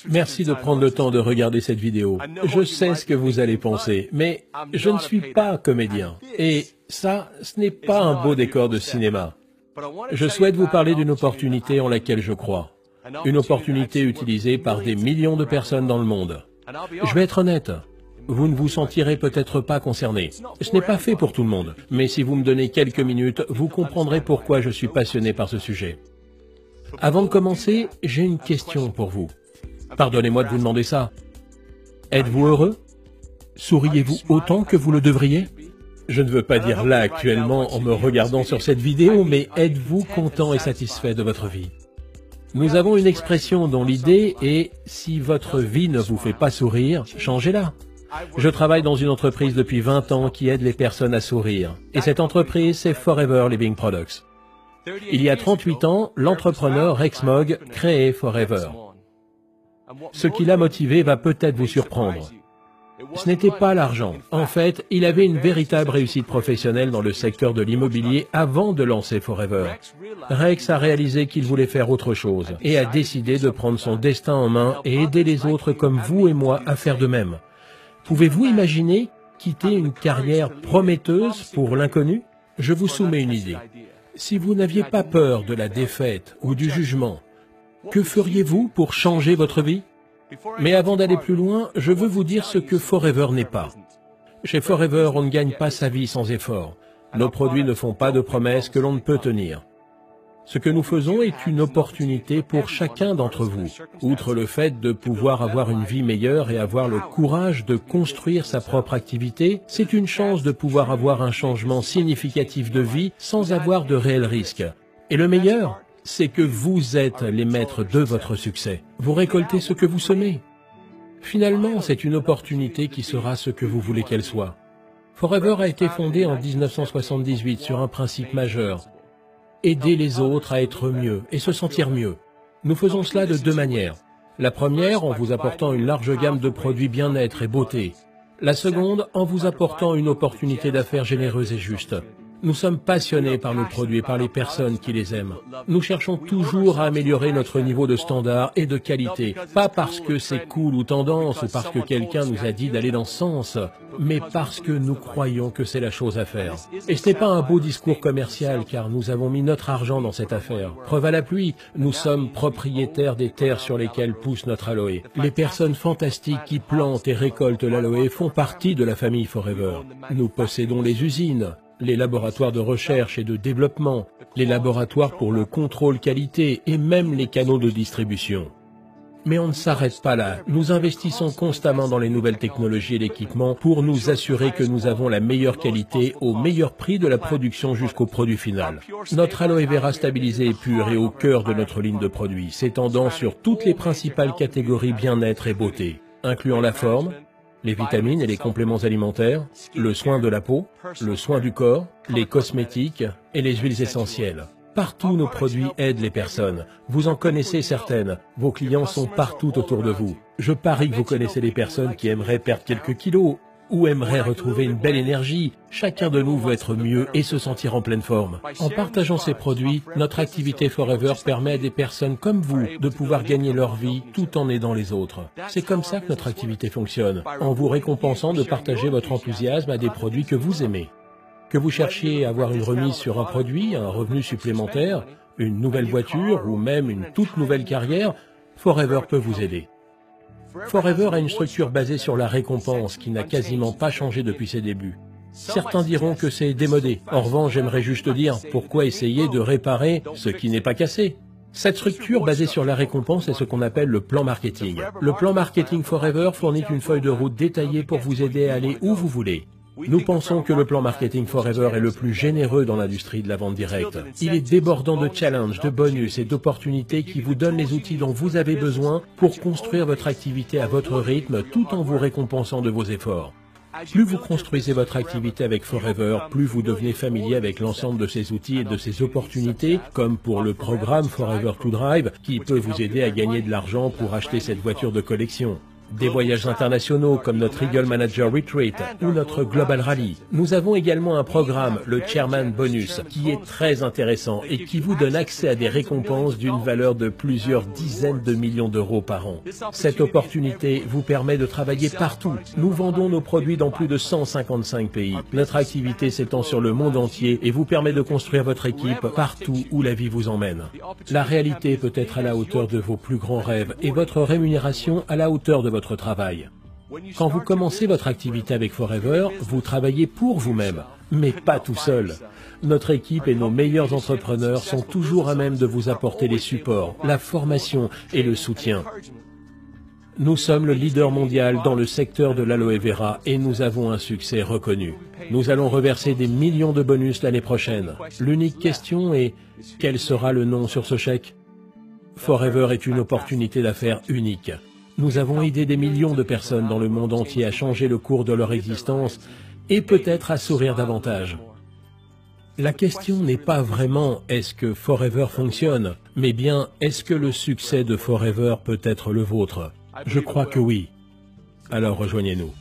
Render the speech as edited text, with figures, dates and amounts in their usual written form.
Merci de prendre le temps de regarder cette vidéo. Je sais ce que vous allez penser, mais je ne suis pas comédien. Et ça, ce n'est pas un beau décor de cinéma. Je souhaite vous parler d'une opportunité en laquelle je crois. Une opportunité utilisée par des millions de personnes dans le monde. Je vais être honnête, vous ne vous sentirez peut-être pas concerné. Ce n'est pas fait pour tout le monde, mais si vous me donnez quelques minutes, vous comprendrez pourquoi je suis passionné par ce sujet. Avant de commencer, j'ai une question pour vous. Pardonnez-moi de vous demander ça. Êtes-vous heureux? Souriez-vous autant que vous le devriez? Je ne veux pas dire là actuellement en me regardant sur cette vidéo, mais êtes-vous content et satisfait de votre vie? Nous avons une expression dont l'idée est « si votre vie ne vous fait pas sourire, changez-la ». Je travaille dans une entreprise depuis 20 ans qui aide les personnes à sourire. Et cette entreprise, c'est Forever Living Products. Il y a 38 ans, l'entrepreneur Rex Mogg créait Forever. Ce qui l'a motivé va peut-être vous surprendre. Ce n'était pas l'argent. En fait, il avait une véritable réussite professionnelle dans le secteur de l'immobilier avant de lancer Forever. Rex a réalisé qu'il voulait faire autre chose et a décidé de prendre son destin en main et aider les autres comme vous et moi à faire de même. Pouvez-vous imaginer quitter une carrière prometteuse pour l'inconnu? Je vous soumets une idée. Si vous n'aviez pas peur de la défaite ou du jugement, que feriez-vous pour changer votre vie? Mais avant d'aller plus loin, je veux vous dire ce que Forever n'est pas. Chez Forever, on ne gagne pas sa vie sans effort. Nos produits ne font pas de promesses que l'on ne peut tenir. Ce que nous faisons est une opportunité pour chacun d'entre vous. Outre le fait de pouvoir avoir une vie meilleure et avoir le courage de construire sa propre activité, c'est une chance de pouvoir avoir un changement significatif de vie sans avoir de réels risques. Et le meilleur, c'est que vous êtes les maîtres de votre succès. Vous récoltez ce que vous semez. Finalement, c'est une opportunité qui sera ce que vous voulez qu'elle soit. Forever a été fondé en 1978 sur un principe majeur. Aider les autres à être mieux et se sentir mieux. Nous faisons cela de deux manières. La première, en vous apportant une large gamme de produits bien-être et beauté. La seconde, en vous apportant une opportunité d'affaires généreuse et juste. Nous sommes passionnés par nos produits et par les personnes qui les aiment. Nous cherchons toujours à améliorer notre niveau de standard et de qualité, pas parce que c'est cool ou tendance ou parce que quelqu'un nous a dit d'aller dans ce sens, mais parce que nous croyons que c'est la chose à faire. Et ce n'est pas un beau discours commercial car nous avons mis notre argent dans cette affaire. Preuve à l'appui, nous sommes propriétaires des terres sur lesquelles pousse notre aloe. Les personnes fantastiques qui plantent et récoltent l'aloe font partie de la famille Forever. Nous possédons les usines, les laboratoires de recherche et de développement, les laboratoires pour le contrôle qualité et même les canaux de distribution. Mais on ne s'arrête pas là. Nous investissons constamment dans les nouvelles technologies et l'équipement pour nous assurer que nous avons la meilleure qualité au meilleur prix de la production jusqu'au produit final. Notre aloe vera stabilisé et pur est au cœur de notre ligne de produits, s'étendant sur toutes les principales catégories bien-être et beauté, incluant la forme, les vitamines et les compléments alimentaires, le soin de la peau, le soin du corps, les cosmétiques et les huiles essentielles. Partout nos produits aident les personnes. Vous en connaissez certaines. Vos clients sont partout autour de vous. Je parie que vous connaissez les personnes qui aimeraient perdre quelques kilos ou aimeraient retrouver une belle énergie. Chacun de nous veut être mieux et se sentir en pleine forme. En partageant ces produits, notre activité Forever permet à des personnes comme vous de pouvoir gagner leur vie tout en aidant les autres. C'est comme ça que notre activité fonctionne, en vous récompensant de partager votre enthousiasme à des produits que vous aimez. Que vous cherchiez à avoir une remise sur un produit, un revenu supplémentaire, une nouvelle voiture ou même une toute nouvelle carrière, Forever peut vous aider. Forever a une structure basée sur la récompense qui n'a quasiment pas changé depuis ses débuts. Certains diront que c'est démodé. En revanche, j'aimerais juste dire, pourquoi essayer de réparer ce qui n'est pas cassé? Cette structure basée sur la récompense est ce qu'on appelle le plan marketing. Le plan marketing Forever fournit une feuille de route détaillée pour vous aider à aller où vous voulez. Nous pensons que le plan marketing Forever est le plus généreux dans l'industrie de la vente directe. Il est débordant de challenges, de bonus et d'opportunités qui vous donnent les outils dont vous avez besoin pour construire votre activité à votre rythme tout en vous récompensant de vos efforts. Plus vous construisez votre activité avec Forever, plus vous devenez familier avec l'ensemble de ces outils et de ces opportunités, comme pour le programme Forever to Drive, qui peut vous aider à gagner de l'argent pour acheter cette voiture de collection. des voyages internationaux comme notre Eagle Manager Retreat ou notre Global Rally. Nous avons également un programme, le Chairman Bonus, qui est très intéressant et qui vous donne accès à des récompenses d'une valeur de plusieurs dizaines de millions d'euros par an. Cette opportunité vous permet de travailler partout. Nous vendons nos produits dans plus de 155 pays. Notre activité s'étend sur le monde entier et vous permet de construire votre équipe partout où la vie vous emmène. La réalité peut être à la hauteur de vos plus grands rêves et votre rémunération à la hauteur de votre travail. Quand vous commencez votre activité avec Forever, vous travaillez pour vous-même, mais pas tout seul. Notre équipe et nos meilleurs entrepreneurs sont toujours à même de vous apporter les supports, la formation et le soutien. Nous sommes le leader mondial dans le secteur de l'aloe vera et nous avons un succès reconnu. Nous allons reverser des millions de bonus l'année prochaine. L'unique question est, quel sera le nom sur ce chèque? Forever est une opportunité d'affaires unique. Nous avons aidé des millions de personnes dans le monde entier à changer le cours de leur existence et peut-être à sourire davantage. La question n'est pas vraiment est-ce que Forever fonctionne, mais bien est-ce que le succès de Forever peut être le vôtre? Je crois que oui. Alors rejoignez-nous.